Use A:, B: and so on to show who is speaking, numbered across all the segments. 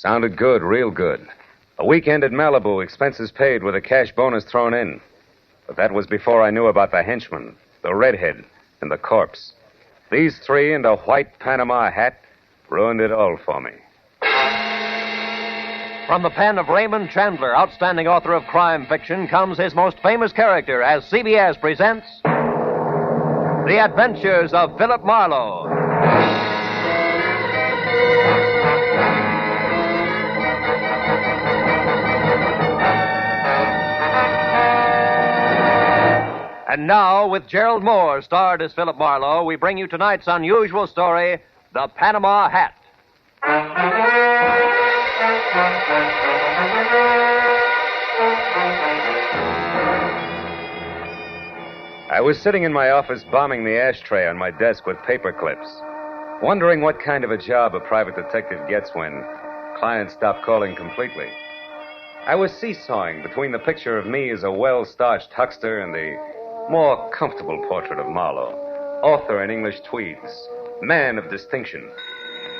A: Sounded good, real good. A weekend at Malibu, expenses paid with a cash bonus thrown in. But that was before I knew about the henchman, the redhead, and the corpse. These three and a white Panama hat ruined it all for me.
B: From the pen of Raymond Chandler, outstanding author of crime fiction, comes his most famous character as CBS presents The Adventures of Philip Marlowe. And now, with Gerald Moore starred as Philip Marlowe, we bring you tonight's unusual story, The Panama Hat.
A: I was sitting in my office bombing the ashtray on my desk with paper clips, wondering what kind of a job a private detective gets when clients stop calling completely. I was seesawing between the picture of me as a well-starched huckster and the more comfortable portrait of Marlowe, author in English tweeds, man of distinction.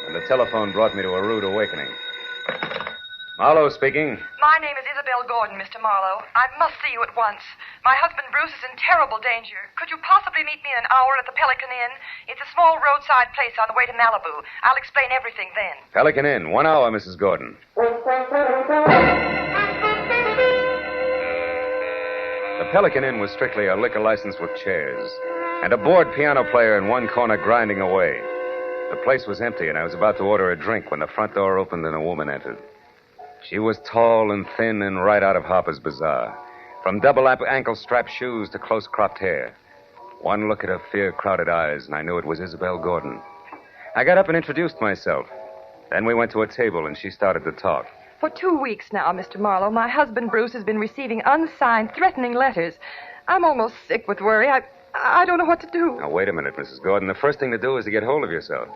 A: And the telephone brought me to a rude awakening. Marlowe speaking.
C: My name is Isabel Gordon, Mr. Marlowe. I must see you at once. My husband Bruce is in terrible danger. Could you possibly meet me in an hour at the Pelican Inn? It's a small roadside place on the way to Malibu. I'll explain everything then.
A: Pelican Inn, 1 hour, Mrs. Gordon. The Pelican Inn was strictly a liquor license with chairs, and a bored piano player in one corner grinding away. The place was empty, and I was about to order a drink when the front door opened and a woman entered. She was tall and thin and right out of Harper's Bazaar, from double ankle-strap shoes to close-cropped hair. One look at her fear-crowded eyes, and I knew it was Isabel Gordon. I got up and introduced myself. Then we went to a table, and she started to talk.
C: For 2 weeks now, Mr. Marlowe, my husband Bruce has been receiving unsigned, threatening letters. I'm almost sick with worry. I don't know what to do.
A: Now, wait a minute, Mrs. Gordon. The first thing to do is to get hold of yourself.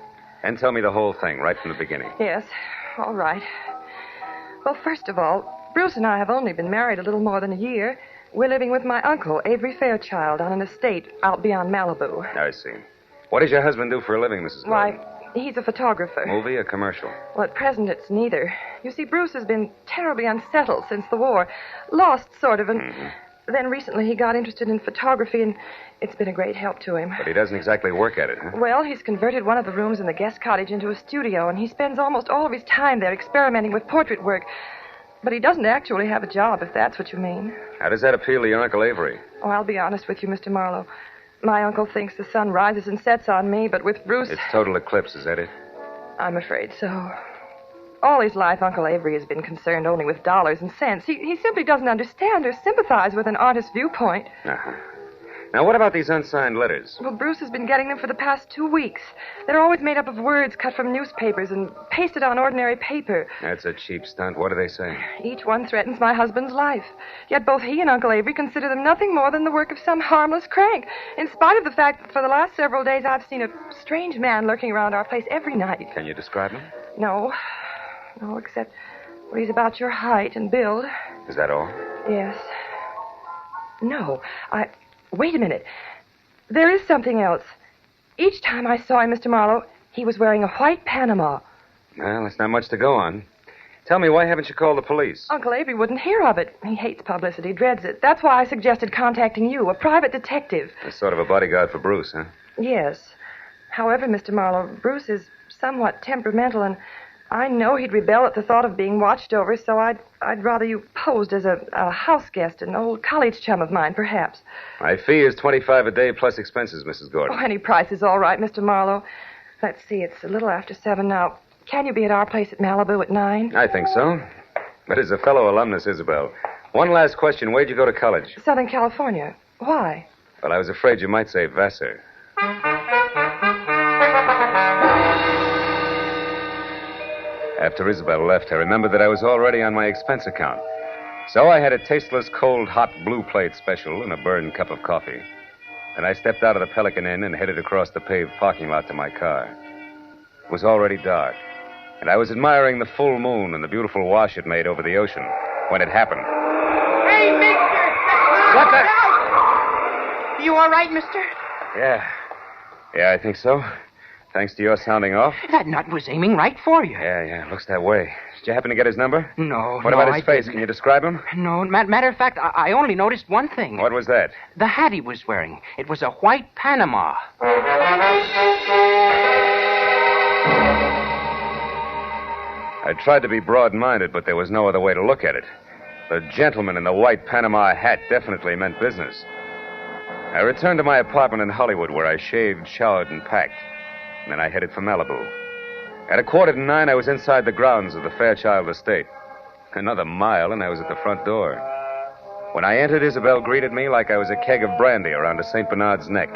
A: And tell me the whole thing right from the beginning.
C: Yes, all right. Well, first of all, Bruce and I have only been married a little more than a year. We're living with my uncle, Avery Fairchild, on an estate out beyond Malibu.
A: I see. What does your husband do for a living, Mrs. Gordon?
C: Why, he's a photographer.
A: Movie or commercial?
C: Well, at present, it's neither. You see, Bruce has been terribly unsettled since the war. Lost, sort of, and then recently he got interested in photography, and it's been a great help to him.
A: But he doesn't exactly work at it, huh?
C: Well, he's converted one of the rooms in the guest cottage into a studio, and he spends almost all of his time there experimenting with portrait work. But he doesn't actually have a job, if that's what you mean.
A: How does that appeal to your Uncle Avery?
C: Oh, I'll be honest with you, Mr. Marlowe. My uncle thinks the sun rises and sets on me, but with Bruce...
A: It's total eclipse, is that it?
C: I'm afraid so. All his life, Uncle Avery has been concerned only with dollars and cents. He simply doesn't understand or sympathize with an artist's viewpoint.
A: Uh-huh. Now, what about these unsigned letters?
C: Well, Bruce has been getting them for the past 2 weeks. They're always made up of words cut from newspapers and pasted on ordinary paper.
A: That's a cheap stunt. What do they say?
C: Each one threatens my husband's life. Yet both he and Uncle Avery consider them nothing more than the work of some harmless crank, in spite of the fact that for the last several days I've seen a strange man lurking around our place every night.
A: Can you describe him?
C: No, except he's about your height and build.
A: Is that all?
C: Yes. No, Wait a minute. There is something else. Each time I saw him, Mr. Marlowe, he was wearing a white Panama.
A: Well, that's not much to go on. Tell me, why haven't you called the police?
C: Uncle Avery wouldn't hear of it. He hates publicity, dreads it. That's why I suggested contacting you, a private detective.
A: That's sort of a bodyguard for Bruce, huh?
C: Yes. However, Mr. Marlowe, Bruce is somewhat temperamental, and I know he'd rebel at the thought of being watched over, so I'd rather you posed as a house guest, an old college chum of mine, perhaps.
A: My fee is $25 a day plus expenses, Mrs. Gordon.
C: Oh, any price is all right, Mr. Marlowe. Let's see, it's a little after 7 now. Can you be at our place at Malibu at 9?
A: I think so. But as a fellow alumnus, Isabel, one last question. Where'd you go to college?
C: Southern California. Why?
A: Well, I was afraid you might say Vassar. After Isabel left, I remembered that I was already on my expense account. So I had a tasteless, cold, hot blue plate special and a burned cup of coffee. Then I stepped out of the Pelican Inn and headed across the paved parking lot to my car. It was already dark, and I was admiring the full moon and the beautiful wash it made over the ocean when it happened.
D: Hey, mister!
A: What the...
D: You all right, mister?
A: Yeah, I think so. Thanks to your sounding off?
D: That nut was aiming right for you.
A: Yeah, looks that way. Did you happen to get his number?
D: No,
A: What about his
D: I
A: face?
D: didn't.
A: Can you describe him?
D: No, matter of fact, I only noticed one thing.
A: What was that?
D: The hat he was wearing. It was a white Panama.
A: I tried to be broad-minded, but there was no other way to look at it. The gentleman in the white Panama hat definitely meant business. I returned to my apartment in Hollywood, where I shaved, showered, and packed. And then I headed for Malibu. At 8:45, I was inside the grounds of the Fairchild estate. Another mile, and I was at the front door. When I entered, Isabel greeted me like I was a keg of brandy around a St. Bernard's neck.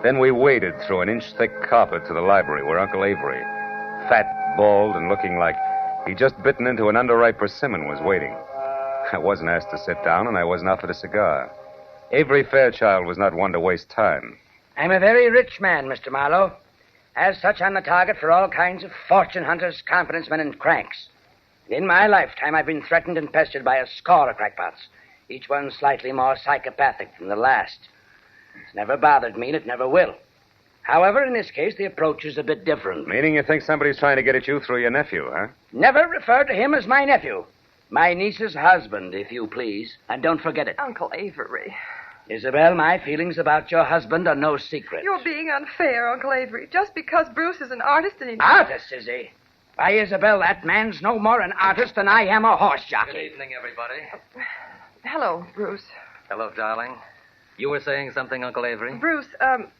A: Then we waded through an inch-thick carpet to the library, where Uncle Avery, fat, bald, and looking like he'd just bitten into an underripe persimmon, was waiting. I wasn't asked to sit down, and I wasn't offered a cigar. Avery Fairchild was not one to waste time.
E: I'm a very rich man, Mr. Marlowe. As such, I'm the target for all kinds of fortune hunters, confidence men, and cranks. In my lifetime, I've been threatened and pestered by a score of crackpots, each one slightly more psychopathic than the last. It's never bothered me, and it never will. However, in this case, the approach is a bit different.
A: Meaning you think somebody's trying to get at you through your nephew, huh?
E: Never refer to him as my nephew. My niece's husband, if you please. And don't forget it.
C: Uncle Avery.
E: Isabel, my feelings about your husband are no secret.
C: You're being unfair, Uncle Avery. Just because Bruce is an artist and he...
E: Artist, is he? Why, Isabel, that man's no more an artist than I am a horse jockey.
B: Good evening, everybody.
C: Hello, Bruce.
B: Hello, darling. You were saying something, Uncle Avery?
C: Bruce,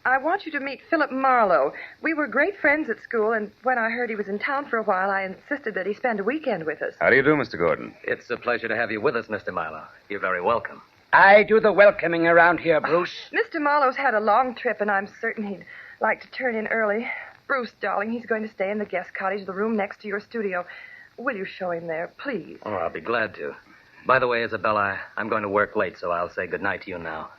C: I want you to meet Philip Marlowe. We were great friends at school, and when I heard he was in town for a while, I insisted that he spend a weekend with us.
A: How do you do, Mr. Gordon?
B: It's a pleasure to have you with us, Mr. Marlowe. You're very welcome.
E: I do the welcoming around here, Bruce.
C: Mr. Marlowe's had a long trip, and I'm certain he'd like to turn in early. Bruce, darling, he's going to stay in the guest cottage, the room next to your studio. Will you show him there, please?
B: Oh, I'll be glad to. By the way, Isabella, I'm going to work late, so I'll say good night to you now.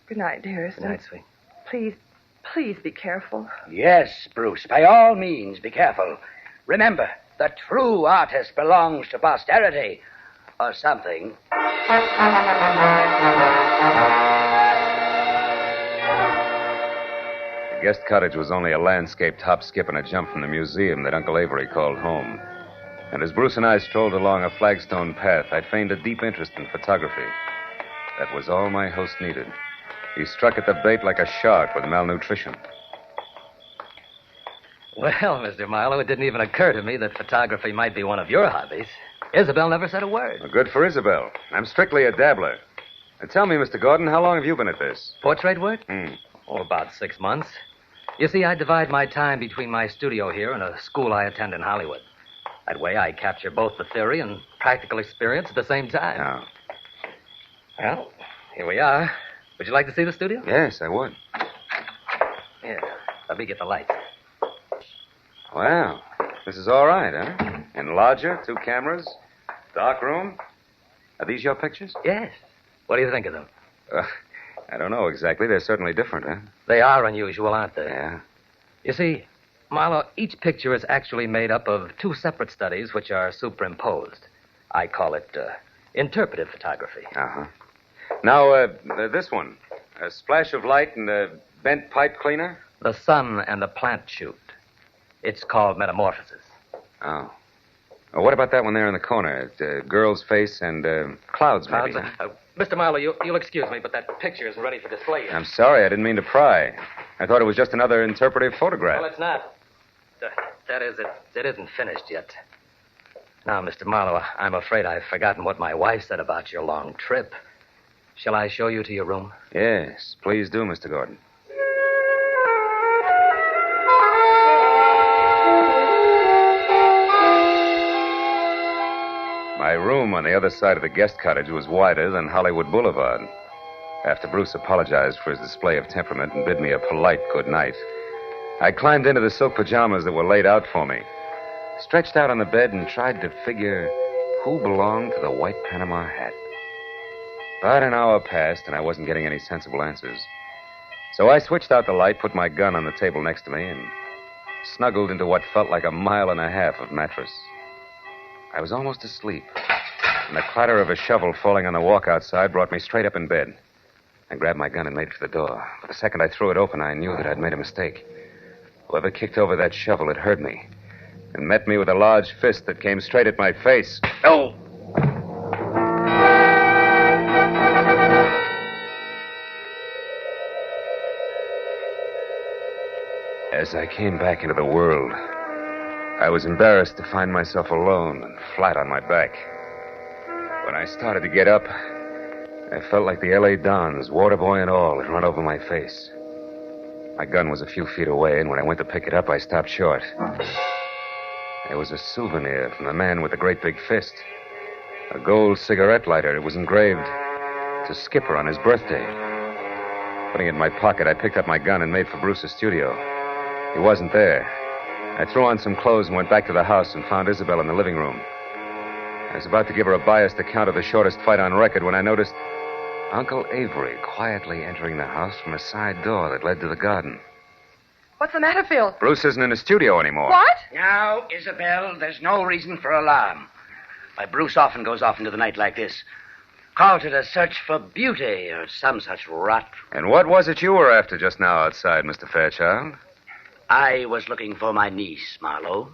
C: Good night, dearest.
B: Good night, sweet.
C: Please be careful.
E: Yes, Bruce, by all means, be careful. Remember, the true artist belongs to posterity. Or something.
A: The guest cottage was only a landscaped hop, skip, and a jump from the museum that Uncle Avery called home. And as Bruce and I strolled along a flagstone path, I feigned a deep interest in photography. That was all my host needed. He struck at the bait like a shark with malnutrition.
B: Well, Mr. Marlowe, it didn't even occur to me that photography might be one of your hobbies. Isabel never said a word.
A: Well, good for Isabel. I'm strictly a dabbler. Now, tell me, Mr. Gordon, how long have you been at this?
B: Portrait work? Oh, about 6 months. You see, I divide my time between my studio here and a school I attend in Hollywood. That way I capture both the theory and practical experience at the same time.
A: Oh.
B: Well, here we are. Would you like to see the studio?
A: Yes, I would.
B: Here, let me get the lights.
A: Wow. This is all right, huh? Enlarger, 2 cameras, dark room. Are these your pictures?
B: Yes. What do you think of them?
A: I don't know exactly. They're certainly different, huh?
B: They are unusual, aren't they?
A: Yeah.
B: You see, Marlowe, each picture is actually made up of 2 separate studies which are superimposed. I call it interpretive photography.
A: Uh-huh. Now, this one. A splash of light and a bent pipe cleaner?
B: The sun and the plant shoot. It's called metamorphosis.
A: Oh. Well, what about that one there in the corner? Girl's face and clouds, maybe.
B: Clouds? Mr. Marlowe, you'll excuse me, but that picture isn't ready for display yet.
A: I'm sorry. I didn't mean to pry. I thought it was just another interpretive photograph.
B: Well, it's not. That is, it isn't finished yet. Now, Mr. Marlowe, I'm afraid I've forgotten what my wife said about your long trip. Shall I show you to your room?
A: Yes, please do, Mr. Gordon. My room on the other side of the guest cottage was wider than Hollywood Boulevard. After Bruce apologized for his display of temperament and bid me a polite good night, I climbed into the silk pajamas that were laid out for me, stretched out on the bed, and tried to figure who belonged to the white Panama hat. About an hour passed, and I wasn't getting any sensible answers. So I switched out the light, put my gun on the table next to me, and snuggled into what felt like 1.5 miles of mattress. I was almost asleep, and the clatter of a shovel falling on the walk outside brought me straight up in bed. I grabbed my gun and made for the door. But the second I threw it open, I knew that I'd made a mistake. Whoever kicked over that shovel had hurt me and met me with a large fist that came straight at my face. Oh! As I came back into the world, I was embarrassed to find myself alone and flat on my back. When I started to get up, I felt like the L.A. Dons, water boy and all, had run over my face. My gun was a few feet away, and when I went to pick it up, I stopped short. There was a souvenir from the man with the great big fist. A gold cigarette lighter. It was engraved to Skipper on his birthday. Putting it in my pocket, I picked up my gun and made for Bruce's studio. He wasn't there. I threw on some clothes and went back to the house and found Isabel in the living room. I was about to give her a biased account of the shortest fight on record when I noticed Uncle Avery quietly entering the house from a side door that led to the garden.
C: What's the matter, Phil?
A: Bruce isn't in the studio anymore.
C: What?
E: Now, Isabel, there's no reason for alarm. Why, Bruce often goes off into the night like this. Called it a search for beauty or some such rot.
A: And what was it you were after just now outside, Mr. Fairchild?
E: I was looking for my niece, Marlowe.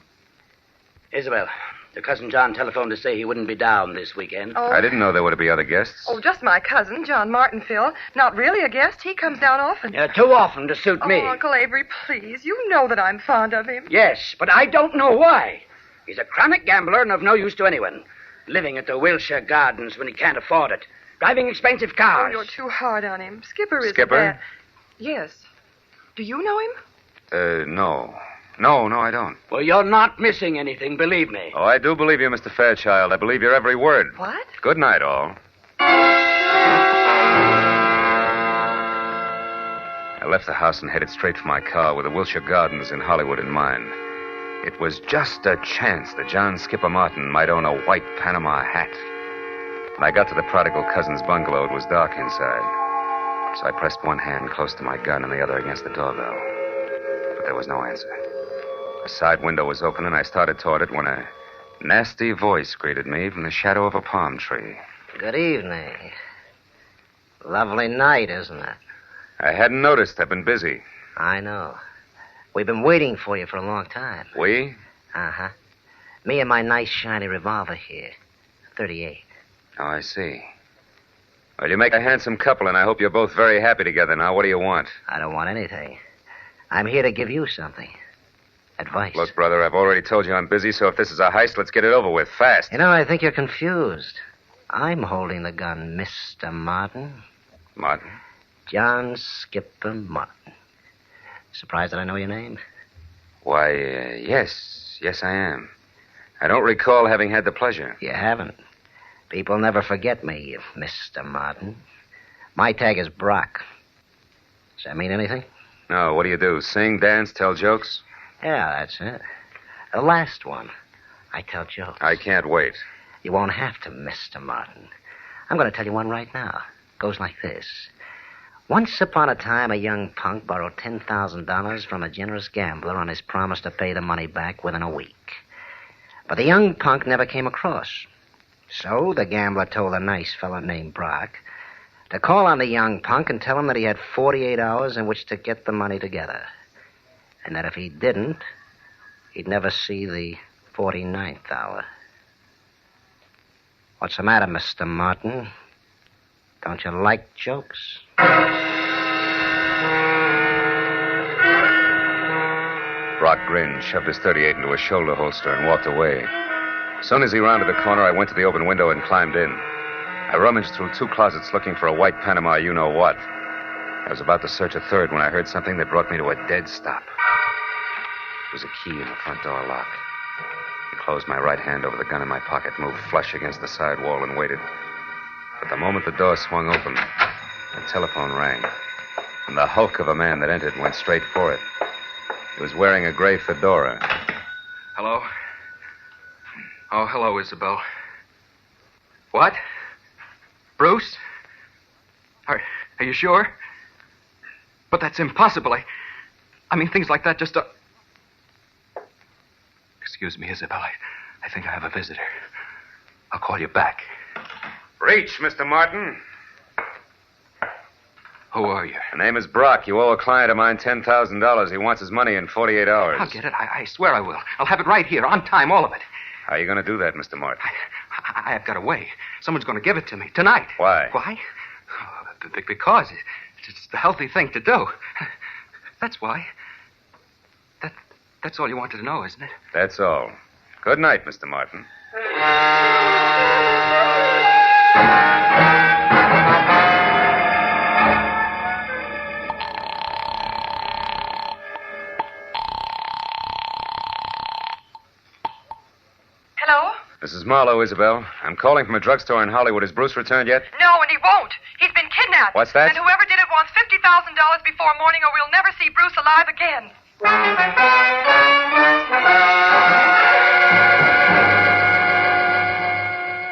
E: Isabel, your cousin John telephoned to say he wouldn't be down this weekend.
C: Oh.
A: I didn't know there were to be other guests.
C: Oh, just my cousin, John Martin, Phil. Not really a guest. He comes down often.
E: Too often to suit me.
C: Oh, Uncle Avery, please. You know that I'm fond of him.
E: Yes, but I don't know why. He's a chronic gambler and of no use to anyone. Living at the Wilshire Gardens when he can't afford it. Driving expensive
C: Oh,
E: cars.
C: you're too hard on him. Skipper is
A: Skipper?
C: Yes. Do you know him?
A: No. No, I don't.
E: Well, you're not missing anything, believe me.
A: Oh, I do believe you, Mr. Fairchild. I believe your every word.
C: What?
A: Good night, all. I left the house and headed straight for my car with the Wilshire Gardens in Hollywood in mind. It was just a chance that John Skipper Martin might own a white Panama hat. When I got to the prodigal cousin's bungalow, it was dark inside. So I pressed one hand close to my gun and the other against the doorbell. But there was no answer. A side window was open, and I started toward it when a nasty voice greeted me from the shadow of a palm tree.
F: Good evening. Lovely night, isn't it?
A: I hadn't noticed. I've been busy.
F: I know. We've been waiting for you for a long time.
A: We?
F: Uh-huh. Me and my nice shiny revolver here. 38.
A: Oh, I see. Well, you make a handsome couple, and I hope you're both very happy together now. What do you want?
F: I don't want anything. I'm here to give you something. Advice.
A: Look, brother, I've already told you I'm busy, so if this is a heist, let's get it over with, fast.
F: You know, I think you're confused. I'm holding the gun, Mr. Martin.
A: Martin?
F: John Skipper Martin. Surprised that I know your name?
A: Why, yes. Yes, I am. I don't recall having had the pleasure.
F: You haven't. People never forget me, Mr. Martin. My tag is Brock. Does that mean anything?
A: No, what do you do? Sing, dance, tell jokes?
F: Yeah, that's it. The last one. I tell jokes.
A: I can't wait.
F: You won't have to, Mr. Martin. I'm going to tell you one right now. Goes like this. Once upon a time, a young punk borrowed $10,000 from a generous gambler on his promise to pay the money back within a week. But the young punk never came across. So the gambler told a nice fellow named Brock to call on the young punk and tell him that he had 48 hours in which to get the money together. And that if he didn't, he'd never see the 49th hour. What's the matter, Mr. Martin? Don't you like jokes?
A: Brock grinned, shoved his 38 into a shoulder holster, and walked away. As soon as he rounded the corner, I went to the open window and climbed in. I rummaged through 2 closets looking for a white Panama you-know-what. I was about to search a third when I heard something that brought me to a dead stop. It was a key in the front door lock. I closed my right hand over the gun in my pocket, moved flush against the side wall, and waited. But the moment the door swung open, the telephone rang. And the hulk of a man that entered went straight for it. He was wearing a gray fedora.
G: Hello? Oh, hello, Isabel. What? Bruce? Are you sure? But that's impossible. I mean, things like that just don't... Excuse me, Isabel. I think I have a visitor. I'll call you back.
A: Reach, Mr. Martin.
G: Who are you?
A: My name is Brock. You owe a client of mine $10,000. He wants his money in 48 hours.
G: I'll get it. I swear I will. I'll have it right here, on time, all of it.
A: How are you going to do that, Mr. Martin?
G: I've got a way. Someone's going to give it to me tonight.
A: Why?
G: Why? Because it's the healthy thing to do. That's why. That's all you wanted to know, isn't it?
A: That's all. Good night, Mr. Martin.
C: Hello?
A: This is Marlowe, Isabel. I'm calling from a drugstore in Hollywood. Has Bruce returned yet?
C: No, and he won't. He's been kidnapped.
A: What's that?
C: And whoever did it wants $50,000 before morning, or we'll never see Bruce alive again.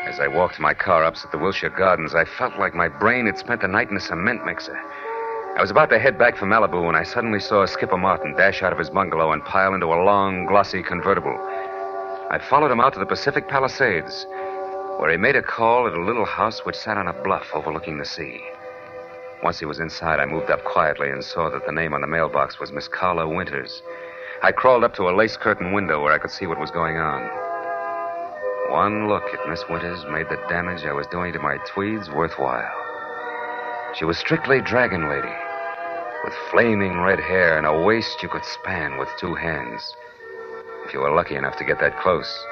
A: As I walked to my car opposite the Wilshire Gardens, I felt like my brain had spent the night in a cement mixer. I was about to head back for Malibu when I suddenly saw Skipper Martin dash out of his bungalow and pile into a long, glossy convertible. I followed him out to the Pacific Palisades, where he made a call at a little house which sat on a bluff overlooking the sea. Once he was inside, I moved up quietly and saw that the name on the mailbox was Miss Carla Winters. I crawled up to a lace-curtain window where I could see what was going on. One look at Miss Winters made the damage I was doing to my tweeds worthwhile. She was strictly Dragon Lady, with flaming red hair and a waist you could span with two hands, if you were lucky enough to get that close.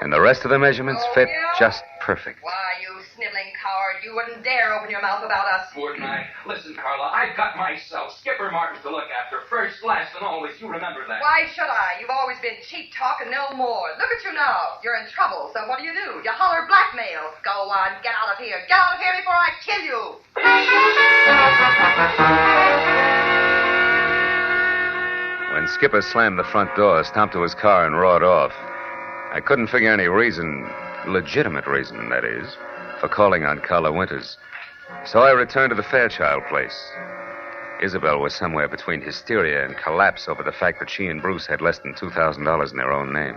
A: And the rest of the measurements fit just perfect.
C: Why, you sniveling coward, you wouldn't dare open your mouth about us.
G: Wouldn't I? Listen, Carla, I've got myself, Skipper Martin, to look after. First, last, and always. You remember that.
C: Why should I? You've always been cheap talk and no more. Look at you now. You're in trouble, so what do? You holler blackmail. Go on, get out of here. Get out of here before I kill you.
A: When Skipper slammed the front door, stomped to his car, and roared off, I couldn't figure any reason, legitimate reason, that is, for calling on Carla Winters. So I returned to the Fairchild place. Isabel was somewhere between hysteria and collapse over the fact that she and Bruce had less than $2,000 in their own name.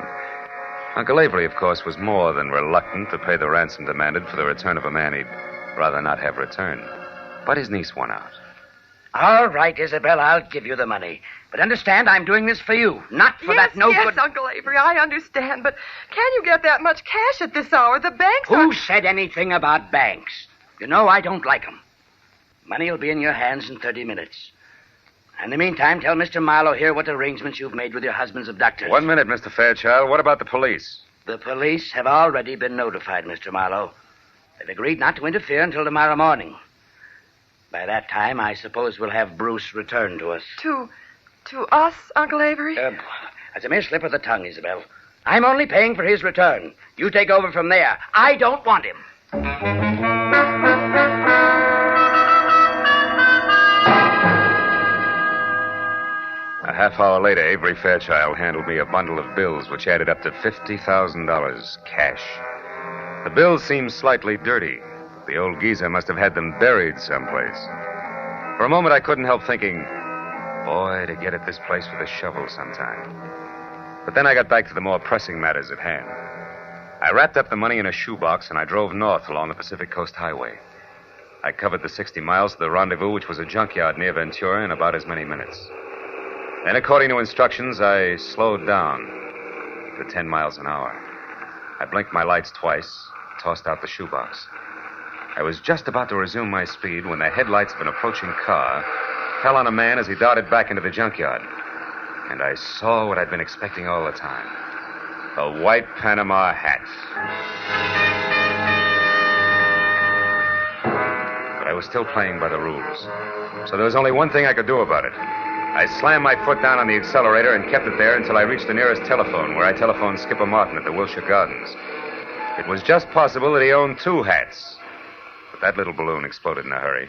A: Uncle Avery, of course, was more than reluctant to pay the ransom demanded for the return of a man he'd rather not have returned. But his niece won out.
E: All right, Isabel, I'll give you the money. But understand, I'm doing this for you, not for that no
C: good...
E: good...
C: Yes, Uncle Avery, I understand, but can you get that much cash at this hour? The banks
E: Who said anything about banks? You know I don't like them. Money will be in your hands in 30 minutes. In the meantime, tell Mr. Marlowe here what arrangements you've made with your husband's abductors.
A: 1 minute, Mr. Fairchild. What about the police?
E: The police have already been notified, Mr. Marlowe. They've agreed not to interfere until tomorrow morning. By that time, I suppose we'll have Bruce return to us.
C: To us, Uncle Avery?
E: That's a mere slip of the tongue, Isabel. I'm only paying for his return. You take over from there. I don't want him.
A: A half hour later, Avery Fairchild handed me a bundle of bills which added up to $50,000 cash. The bills seemed slightly dirty. The old geezer must have had them buried someplace. For a moment, I couldn't help thinking, boy, to get at this place with a shovel sometime. But then I got back to the more pressing matters at hand. I wrapped up the money in a shoebox and I drove north along the Pacific Coast Highway. I covered the 60 miles to the rendezvous, which was a junkyard near Ventura, in about as many minutes. Then, according to instructions, I slowed down to 10 miles an hour. I blinked my lights twice, tossed out the shoebox. I was just about to resume my speed when the headlights of an approaching car fell on a man as he darted back into the junkyard. And I saw what I'd been expecting all the time. The white Panama Hat. But I was still playing by the rules. So there was only one thing I could do about it. I slammed my foot down on the accelerator and kept it there until I reached the nearest telephone, where I telephoned Skipper Martin at the Wilshire Gardens. It was just possible that he owned two hats. But that little balloon exploded in a hurry.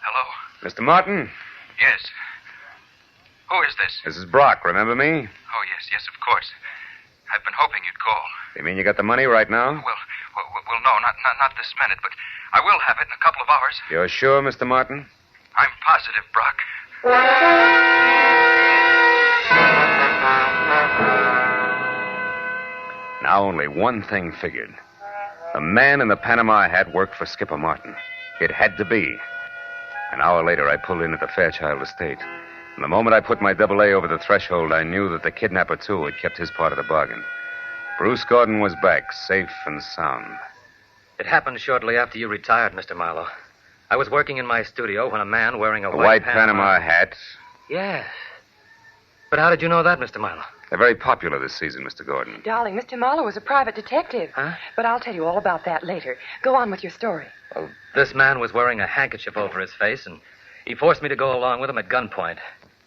G: Hello?
A: Mr. Martin?
G: Yes. Who is this?
A: This is Brock, remember me?
G: Oh, yes, of course. I've been hoping you'd call.
A: You mean you got the money right now?
G: Well, no, not this minute, but I will have it in a couple of hours.
A: You're sure, Mr. Martin?
G: I'm positive, Brock.
A: Now only one thing figured. The man in the Panama hat worked for Skipper Martin. It had to be. An hour later, I pulled in at the Fairchild estate. And the moment I put my AA over the threshold, I knew that the kidnapper, too, had kept his part of the bargain. Bruce Gordon was back, safe and sound.
B: It happened shortly after you retired, Mr. Marlowe. I was working in my studio when a man wearing a
A: white Panama hat.
B: Yes. But how did you know that, Mr. Marlowe?
A: They're very popular this season, Mr. Gordon.
C: Darling, Mr. Marlowe was a private detective.
B: Huh?
C: But I'll tell you all about that later. Go on with your story.
B: Well, this man was wearing a handkerchief over his face, and he forced me to go along with him at gunpoint.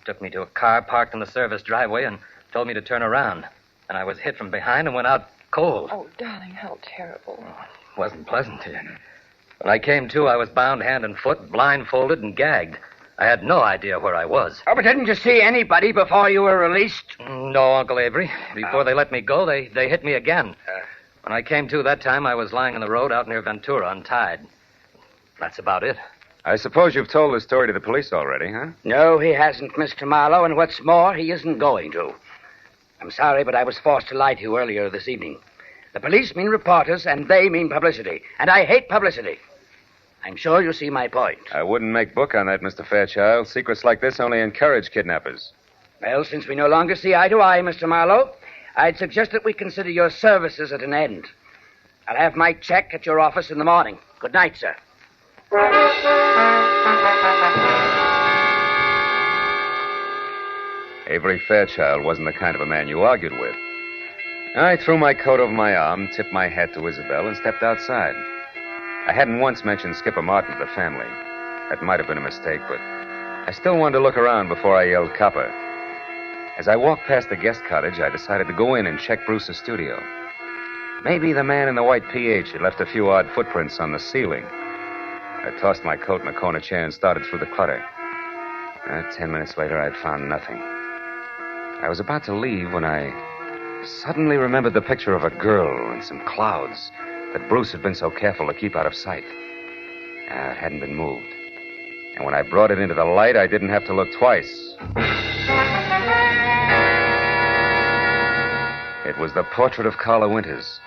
B: Took me to a car parked in the service driveway and told me to turn around. And I was hit from behind and went out cold.
C: Oh, darling, how terrible.
B: It wasn't pleasant to you. When I came to, I was bound hand and foot, blindfolded and gagged. I had no idea where I was.
E: Oh, but didn't you see anybody before you were released?
B: No, Uncle Avery. Before they let me go, they hit me again. When I came to that time, I was lying on the road out near Ventura, untied. That's about it.
A: I suppose you've told the story to the police already, huh?
E: No, he hasn't, Mr. Marlowe, and what's more, he isn't going to. I'm sorry, but I was forced to lie to you earlier this evening. The police mean reporters, and they mean publicity. And I hate publicity. I'm sure you see my point.
A: I wouldn't make book on that, Mr. Fairchild. Secrets like this only encourage kidnappers.
E: Well, since we no longer see eye to eye, Mr. Marlowe, I'd suggest that we consider your services at an end. I'll have my check at your office in the morning. Good night, sir.
A: Avery Fairchild wasn't the kind of a man you argued with. I threw my coat over my arm, tipped my hat to Isabel, and stepped outside. I hadn't once mentioned Skipper Martin to the family. That might have been a mistake, but I still wanted to look around before I yelled copper. As I walked past the guest cottage, I decided to go in and check Bruce's studio. Maybe the man in the white PH had left a few odd footprints on the ceiling. I tossed my coat in a corner chair and started through the clutter. 10 minutes later, I'd found nothing. I was about to leave when I suddenly remembered the picture of a girl in some clouds that Bruce had been so careful to keep out of sight. It hadn't been moved. And when I brought it into the light, I didn't have to look twice. It was the portrait of Carla Winters,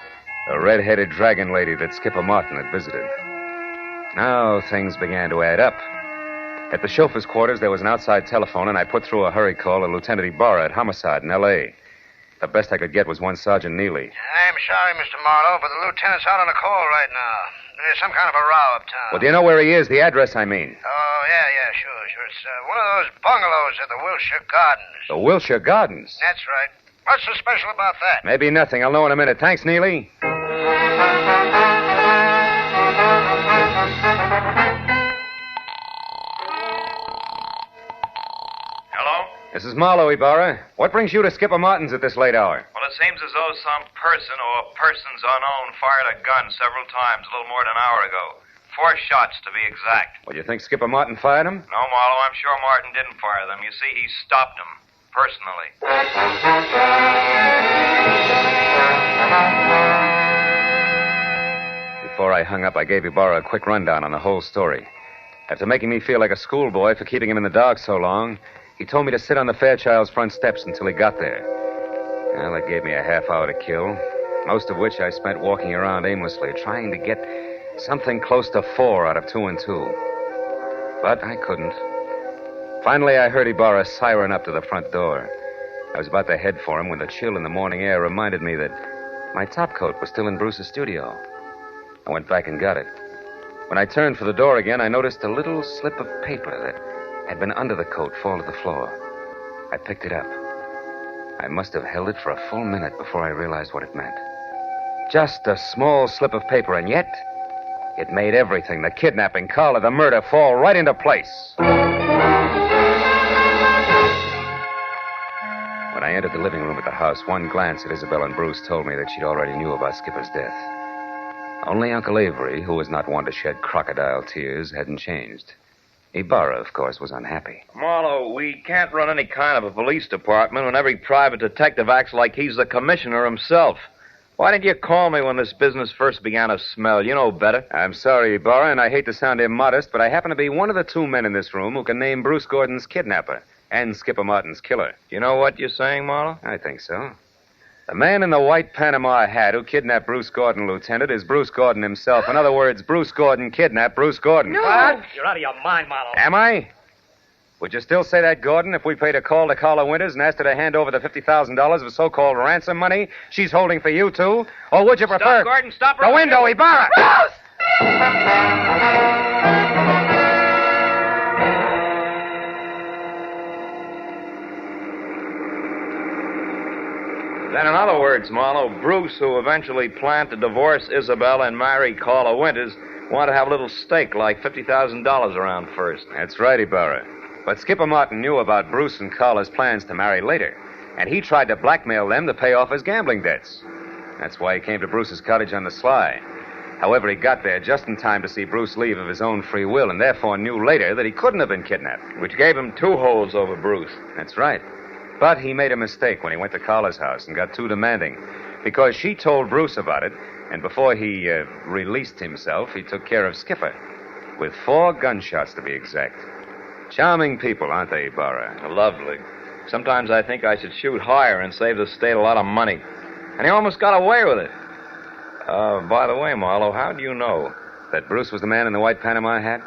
A: the red-headed dragon lady that Skipper Martin had visited. Now things began to add up. At the chauffeur's quarters, there was an outside telephone, and I put through a hurry call to Lieutenant Ibarra at Homicide in L.A. The best I could get was one Sergeant Neely.
H: I'm sorry, Mr. Marlowe, but the lieutenant's out on a call right now. There's some kind of a row uptown.
A: Well, do you know where he is? The address, I mean.
H: Oh, yeah, sure. It's one of those bungalows at the Wilshire Gardens.
A: The Wilshire Gardens?
H: That's right. What's so special about that?
A: Maybe nothing. I'll know in a minute. Thanks, Neely. This is Marlowe, Ibarra. What brings you to Skipper Martin's at this late hour?
I: Well, it seems as though some person or persons unknown fired a gun several times a little more than an hour ago. 4 shots, to be exact.
A: Well, you think Skipper Martin fired them?
I: No, Marlowe, I'm sure Martin didn't fire them. You see, he stopped them, personally.
A: Before I hung up, I gave Ibarra a quick rundown on the whole story. After making me feel like a schoolboy for keeping him in the dark so long, he told me to sit on the Fairchild's front steps until he got there. Well, that gave me a half hour to kill, most of which I spent walking around aimlessly, trying to get something close to 4 out of 2 and 2. But I couldn't. Finally, I heard Ibarra siren up to the front door. I was about to head for him when the chill in the morning air reminded me that my topcoat was still in Bruce's studio. I went back and got it. When I turned for the door again, I noticed a little slip of paper that had been under the coat fall to the floor. I picked it up. I must have held it for a full minute before I realized what it meant. Just a small slip of paper, and yet it made everything, the kidnapping, Carla, the murder, fall right into place. When I entered the living room at the house, one glance at Isabel and Bruce told me that she'd already knew about Skipper's death. Only Uncle Avery, who was not one to shed crocodile tears, hadn't changed. Ibarra, of course, was unhappy.
I: Marlowe, we can't run any kind of a police department when every private detective acts like he's the commissioner himself. Why didn't you call me when this business first began to smell? You know better.
A: I'm sorry, Ibarra, and I hate to sound immodest, but I happen to be one of the 2 men in this room who can name Bruce Gordon's kidnapper and Skipper Martin's killer.
I: Do you know what you're saying, Marlowe?
A: I think so. The man in the white Panama hat who kidnapped Bruce Gordon, Lieutenant, is Bruce Gordon himself. In other words, Bruce Gordon kidnapped Bruce Gordon.
C: No.
B: What? You're out of your mind, Marlowe.
A: Am I? Would you still say that, Gordon, if we paid a call to Carla Winters and asked her to hand over the $50,000 of so-called ransom money she's holding for you two? Or would you prefer...
H: Stop, Gordon, stop
A: The
H: right
A: window,
H: here.
A: Ibarra!
I: Then, in other words, Marlowe, Bruce, who eventually planned to divorce Isabel and marry Carla Winters, wanted to have a little stake, like $50,000 around first.
A: That's right, Ibarra. But Skipper Martin knew about Bruce and Carla's plans to marry later, and he tried to blackmail them to pay off his gambling debts. That's why he came to Bruce's cottage on the sly. However, he got there just in time to see Bruce leave of his own free will, and therefore knew later that he couldn't have been kidnapped.
I: Which gave him two holds over Bruce.
A: That's right. But he made a mistake when he went to Carla's house and got too demanding, because she told Bruce about it, and before he released himself, he took care of Skipper, with 4 gunshots to be exact. Charming people, aren't they, Ibarra?
I: Lovely. Sometimes I think I should shoot higher and save the state a lot of money. And he almost got away with it. By the way, Marlowe, how do you know?
A: That Bruce was the man in the white Panama hat?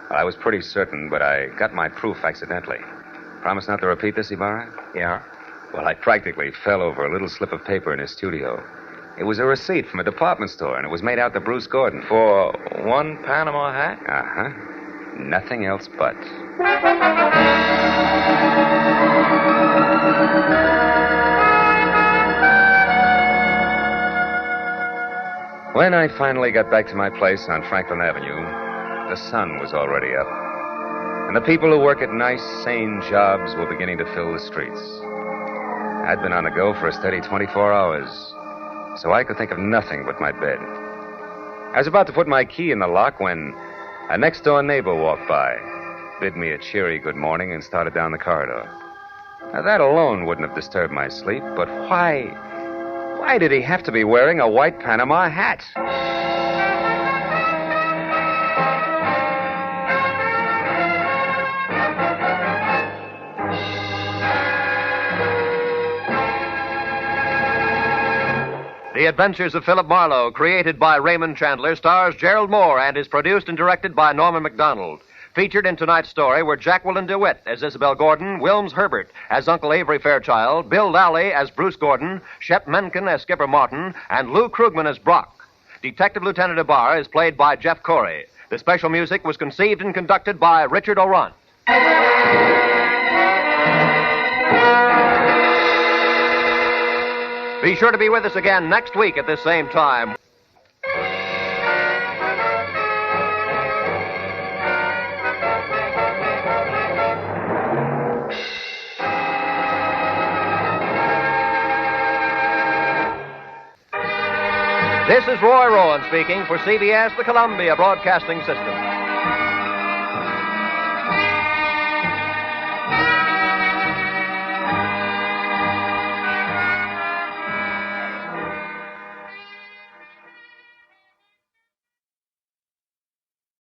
A: Well, I was pretty certain, but I got my proof accidentally. Promise not to repeat this, Ibarra?
I: Yeah?
A: Well, I practically fell over a little slip of paper in his studio. It was a receipt from a department store, and it was made out to Bruce Gordon.
I: For 1 Panama hat?
A: Uh-huh. Nothing else but. When I finally got back to my place on Franklin Avenue, the sun was already up. And the people who work at nice, sane jobs were beginning to fill the streets. I'd been on the go for a steady 24 hours, so I could think of nothing but my bed. I was about to put my key in the lock when a next-door neighbor walked by, bid me a cheery good morning, and started down the corridor. Now, that alone wouldn't have disturbed my sleep, but why did he have to be wearing a white Panama hat?
J: The Adventures of Philip Marlowe, created by Raymond Chandler, stars Gerald Moore and is produced and directed by Norman MacDonald. Featured in tonight's story were Jacqueline DeWitt as Isabel Gordon, Wilms Herbert as Uncle Avery Fairchild, Bill Lally as Bruce Gordon, Shep Menken as Skipper Martin, and Lou Krugman as Brock. Detective Lieutenant Ibarra is played by Jeff Corey. The special music was conceived and conducted by Richard Orant. Be sure to be with us again next week at this same time. This is Roy Rowan speaking for CBS, the Columbia Broadcasting System.